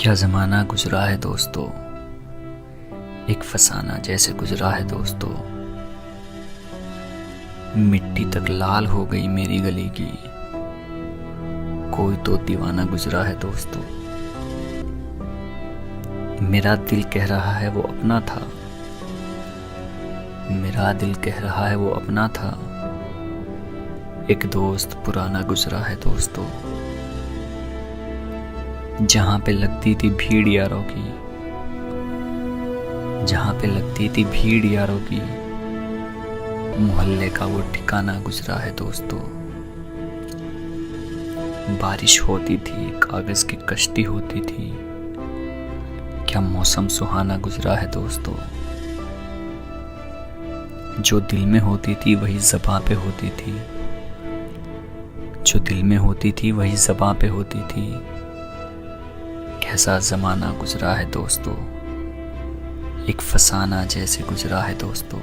क्या ज़माना गुजरा है दोस्तों, एक फसाना जैसे गुजरा है दोस्तों। मिट्टी तक लाल हो गई मेरी गली की, कोई तो दीवाना गुजरा है दोस्तों। मेरा दिल कह रहा है वो अपना था, मेरा दिल कह रहा है वो अपना था। एक दोस्त पुराना गुजरा है दोस्तों। जहाँ पे लगती थी भीड़ यारों की, जहाँ पे लगती थी भीड़ यारों की, मोहल्ले का वो ठिकाना गुजरा है दोस्तों। बारिश होती थी, कागज की कश्ती होती थी, क्या मौसम सुहाना गुजरा है दोस्तों। जो दिल में होती थी वही ज़बां पे होती थी, जो दिल में होती थी वही ज़बां पे होती थी। कैसा ज़माना गुजरा है दोस्तों, एक फसाना जैसे गुजरा है दोस्तों।